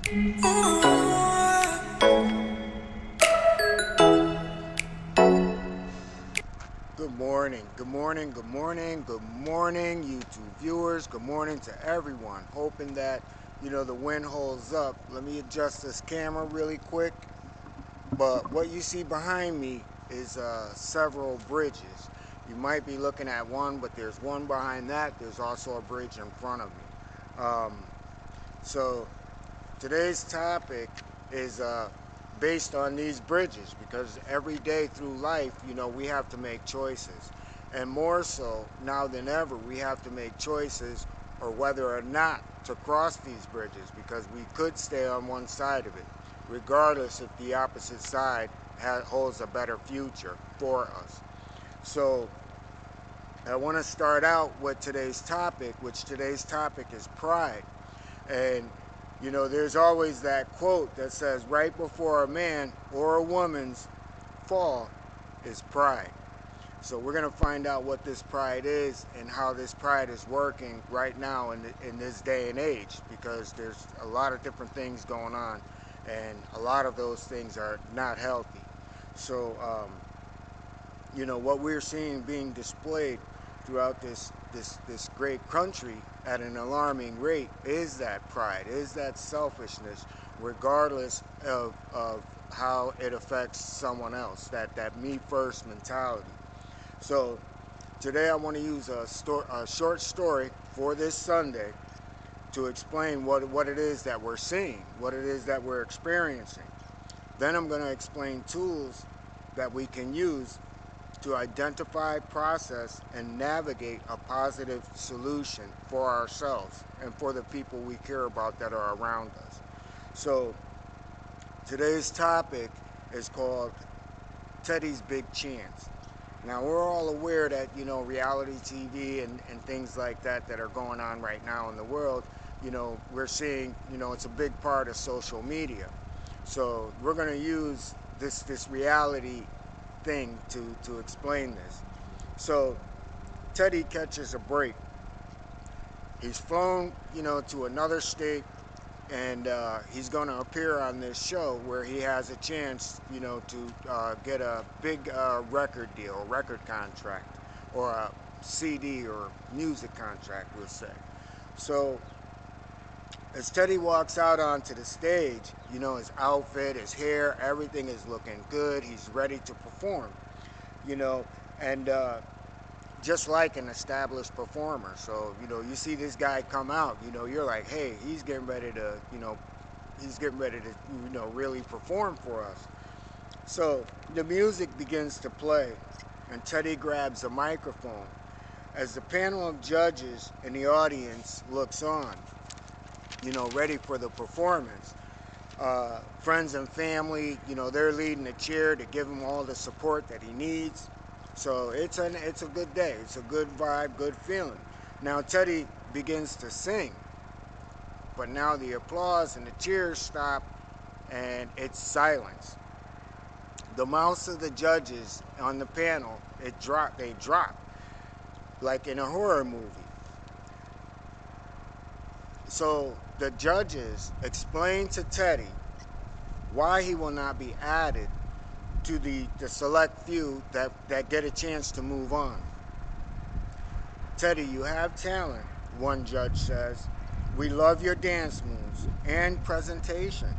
Good morning, good morning, good morning, good morning, YouTube viewers. Good morning to everyone. Hoping that, the wind holds up. Let me adjust this camera really quick. But what you see behind me is several bridges. You might be looking at one, but there's one behind that. There's also a bridge in front of me. So today's topic is based on these bridges, because every day through life, we have to make choices. And more so now than ever, we have to make choices or whether or not to cross these bridges, because we could stay on one side of it, regardless if the opposite side holds a better future for us. So I want to start out with today's topic, which today's topic is pride. And there's always that quote that says, right before a man or a woman's fall is pride. So we're going to find out what this pride is and how this pride is working right now in this day and age, because there's a lot of different things going on, and a lot of those things are not healthy. So, what we're seeing being displayed throughout this great country at an alarming rate is that pride, is that selfishness, regardless of how it affects someone else, that me first mentality. So today I want to use a short story for this Sunday to explain what it is that we're seeing, what it is that we're experiencing. Then I'm going to explain tools that we can use to identify, process, and navigate a positive solution for ourselves and for the people we care about that are around us. So today's topic is called Teddy's Big Chance. Now, we're all aware that, reality TV and things like that are going on right now in the world, we're seeing, it's a big part of social media. So we're going to use this reality thing to explain this. So Teddy catches a break. He's flown, to another state, and he's going to appear on this show where he has a chance, to get a big record deal, record contract, or a CD or music contract, we'll say. So as Teddy walks out onto the stage, his outfit, his hair, everything is looking good. He's ready to perform, and just like an established performer. So, you see this guy come out, you're like, hey, he's getting ready to, really perform for us. So the music begins to play, and Teddy grabs a microphone as the panel of judges and the audience looks on, ready for the performance. Friends and family, they're leading the cheer to give him all the support that he needs. So it's a good day. It's a good vibe, good feeling. Now Teddy begins to sing, but now the applause and the cheers stop, and it's silence. The mouths of the judges on the panel, they drop, like in a horror movie. So the judges explain to Teddy why he will not be added to the select few that get a chance to move on. Teddy, you have talent, one judge says. We love your dance moves and presentation.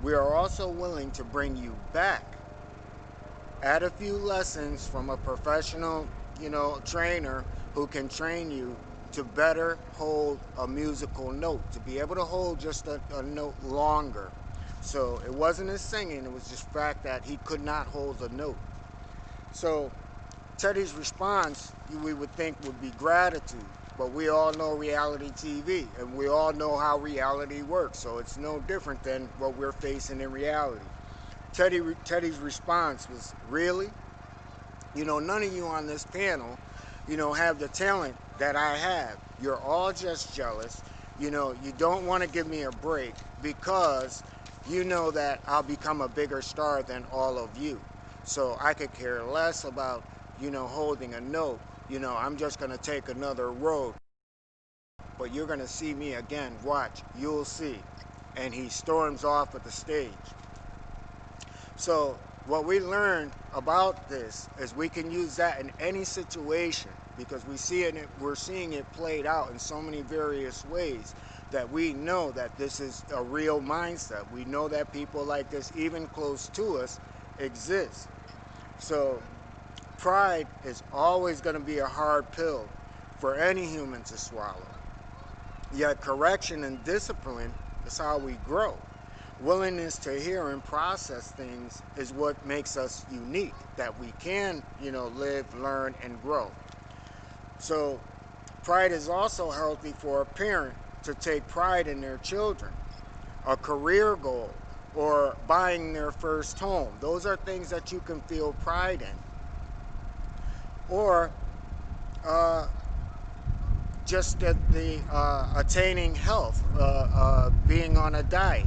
We are also willing to bring you back. Add a few lessons from a professional, trainer who can train you to better hold a musical note, to be able to hold just a note longer. So it wasn't his singing, it was just the fact that he could not hold a note. So Teddy's response, we would think, would be gratitude, but we all know reality TV, and we all know how reality works, so it's no different than what we're facing in reality. Teddy's response was, really? None of you on this panel, have the talent that I have. You're all just jealous. You don't want to give me a break because you know that I'll become a bigger star than all of you. So I could care less about, holding a note. I'm just going to take another road. But you're going to see me again. Watch. You'll see. and he storms off of the stage. So what we learned about this is we can use that in any situation, because we're seeing it played out in so many various ways, that we know that this is a real mindset. We know that people like this, even close to us, exist. So pride is always going to be a hard pill for any human to swallow. Yet correction and discipline is how we grow. Willingness to hear and process things is what makes us unique, that we can, live, learn, and grow. So pride is also healthy for a parent to take pride in their children, a career goal, or buying their first home. Those are things that you can feel pride in. Or just at the attaining health, being on a diet.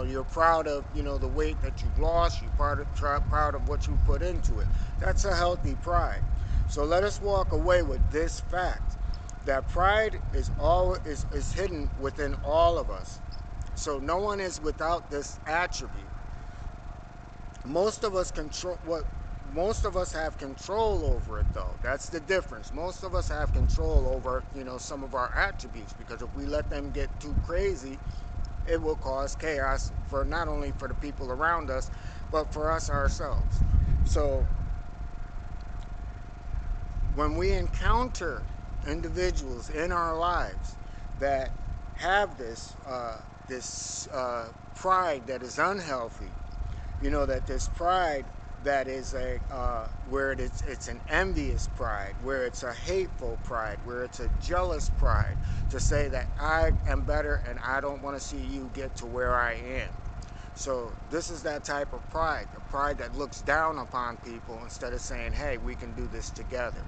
You're proud of the weight that you've lost. You're proud of what you put into it. That's a healthy pride. So let us walk away with this fact, that pride is hidden within all of us. So no one is without this attribute. Most of us have control over it, though. That's the difference. Most of us have control over, some of our attributes, because if we let them get too crazy, it will cause chaos for not only for the people around us, but for us ourselves. So when we encounter individuals in our lives that have this pride that is unhealthy, that this pride that is where it's an envious pride, where it's a hateful pride, where it's a jealous pride, to say that I am better and I don't want to see you get to where I am. So this is that type of pride, a pride that looks down upon people instead of saying, hey, we can do this together.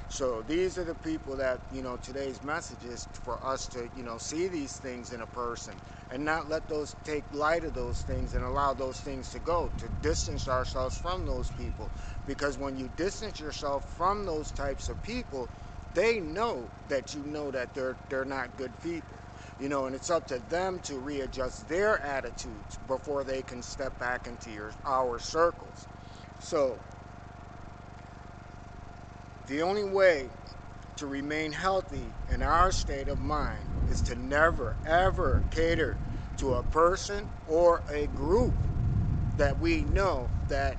So these are the people that, today's message is for us to, see these things in a person and not let those take light of those things and allow those things to go, to distance ourselves from those people. Because when you distance yourself from those types of people, they know that that they're not good people. And it's up to them to readjust their attitudes before they can step back into our circles. So the only way to remain healthy in our state of mind is to never, ever cater to a person or a group that we know that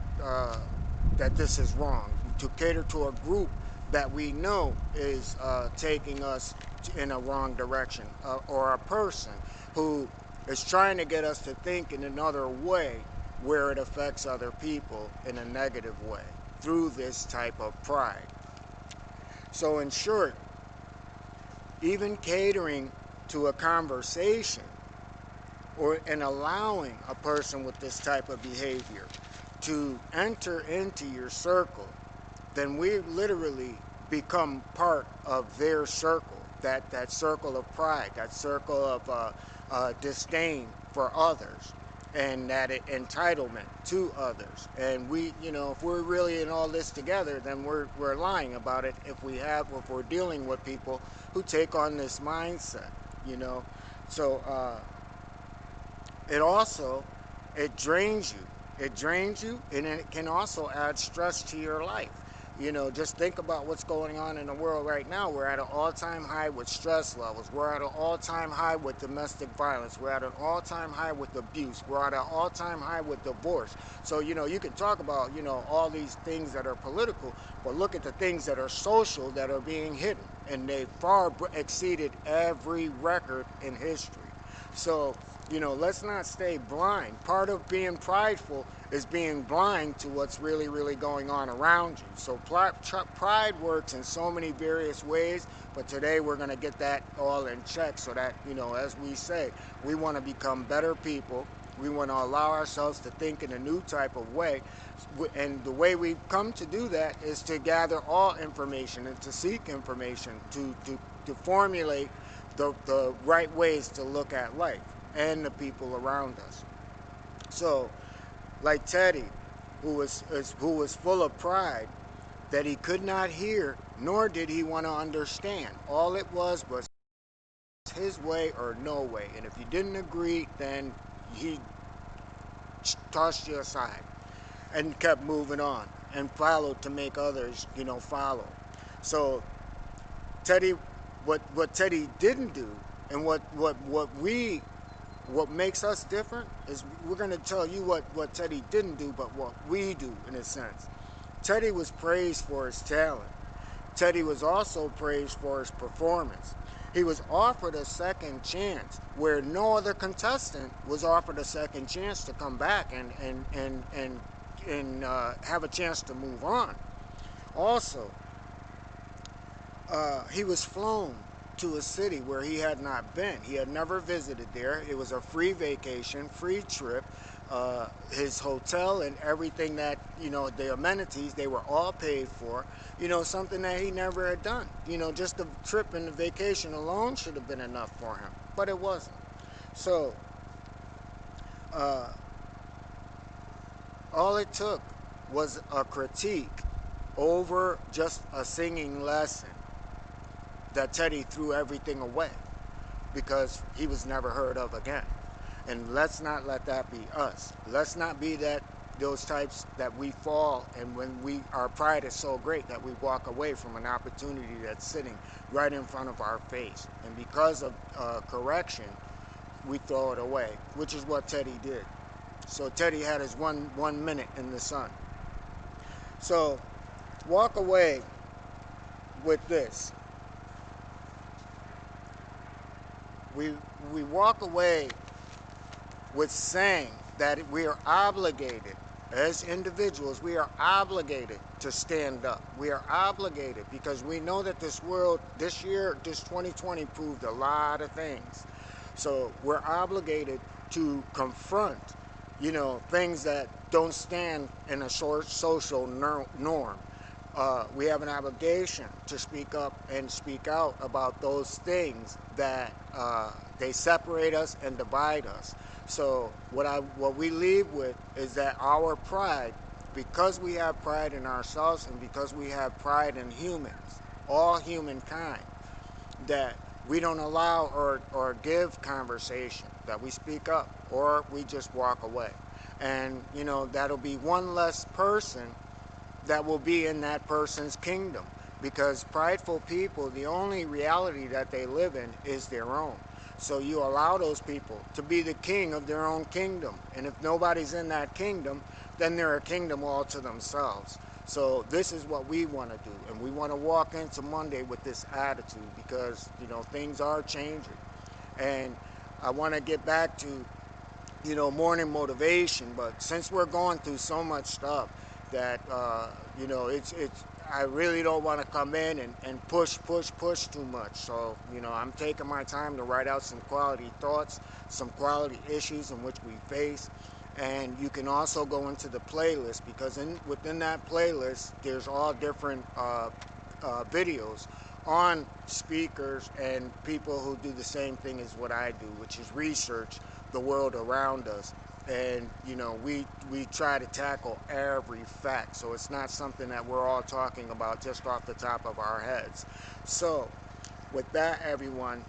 this is wrong. To cater to a group that we know is taking us in a wrong direction, or a person who is trying to get us to think in another way where it affects other people in a negative way through this type of pride. So in short, even catering to a conversation and allowing a person with this type of behavior to enter into your circle, then we literally become part of their circle, that circle of pride, that circle of disdain for others, and that entitlement to others. And we, if we're really in all this together, then we're lying about it if we're dealing with people who take on this mindset, So it drains you, and it can also add stress to your life. Just think about what's going on in the world right now. We're at an all-time high with stress levels. We're at an all-time high with domestic violence. We're at an all-time high with abuse. We're at an all-time high with divorce. So, you can talk about, all these things that are political, but look at the things that are social that are being hidden, and they far exceeded every record in history. So, let's not stay blind. Part of being prideful is being blind to what's really, really going on around you. So pride works in so many various ways, but today we're going to get that all in check so that, as we say, we want to become better people. We want to allow ourselves to think in a new type of way. And the way we come to do that is to gather all information and to seek information, to formulate the right ways to look at life and the people around us. So, like Teddy, who was full of pride that he could not hear, nor did he want to understand. All it was his way or no way. And if you didn't agree, then he tossed you aside and kept moving on and followed to make others, follow. So Teddy, what Teddy didn't do, and what makes us different is we're going to tell you what Teddy didn't do, but what we do in a sense. Teddy was praised for his talent. Teddy was also praised for his performance. He was offered a second chance where no other contestant was offered a second chance to come back and have a chance to move on. Also, he was flown to a city where he had not been. He had never visited there. It was a free vacation, free trip. His hotel and everything that, the amenities, they were all paid for. Something that he never had done. Just the trip and the vacation alone should have been enough for him, but it wasn't. So, all it took was a critique over just a singing lesson that Teddy threw everything away because he was never heard of again. And let's not let that be us. Let's not be those types that we fall, and when our pride is so great that we walk away from an opportunity that's sitting right in front of our face. And because of correction, we throw it away, which is what Teddy did. So Teddy had his one minute in the sun. So walk away with this. We walk away with saying that we are obligated, as individuals, we are obligated to stand up. We are obligated because we know that this world, this year, this 2020 proved a lot of things. So we're obligated to confront, things that don't stand in a social norm. We have an obligation to speak up and speak out about those things that they separate us and divide us. So what we leave with is that our pride, because we have pride in ourselves and because we have pride in humans, all humankind, that we don't allow or give conversation, that we speak up or we just walk away. And, that'll be one less person that will be in that person's kingdom, because prideful people, the only reality that they live in is their own. So you allow those people to be the king of their own kingdom, and if nobody's in that kingdom, then they're a kingdom all to themselves. So this is what we want to do, and we want to walk into Monday with this attitude, because things are changing. And I want to get back to morning motivation, but since we're going through so much stuff that I really don't want to come in and push too much. So, I'm taking my time to write out some quality thoughts, some quality issues in which we face. And you can also go into the playlist, because within that playlist, there's all different videos on speakers and people who do the same thing as what I do, which is research the world around us. And we try to tackle every fact, so it's not something that we're all talking about just off the top of our heads. So with that, everyone,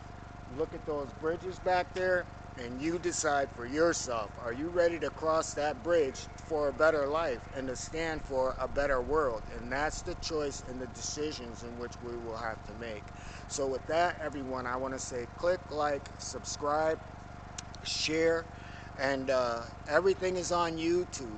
look at those bridges back there and you decide for yourself, are you ready to cross that bridge for a better life and to stand for a better world? And that's the choice and the decisions in which we will have to make. So with that, everyone, I want to say click like, subscribe, share, and everything is on YouTube.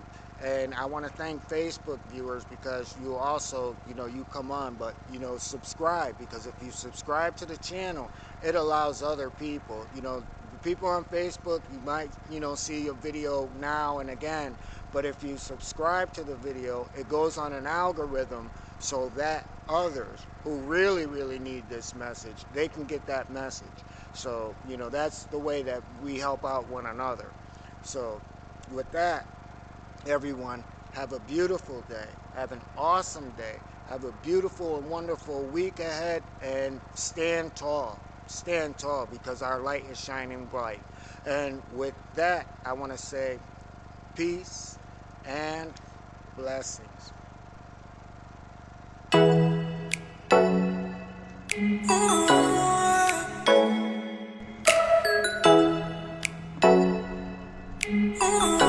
And I want to thank Facebook viewers, because you also, you come on, but, subscribe, because if you subscribe to the channel, it allows other people, the people on Facebook, you might, see a video now and again, but if you subscribe to the video, it goes on an algorithm so that others who really, really need this message, they can get that message. So, that's the way that we help out one another. So with that, everyone, have a beautiful day. Have an awesome day. Have a beautiful and wonderful week ahead, and stand tall. Stand tall, because our light is shining bright. And with that, I want to say peace and blessings. you.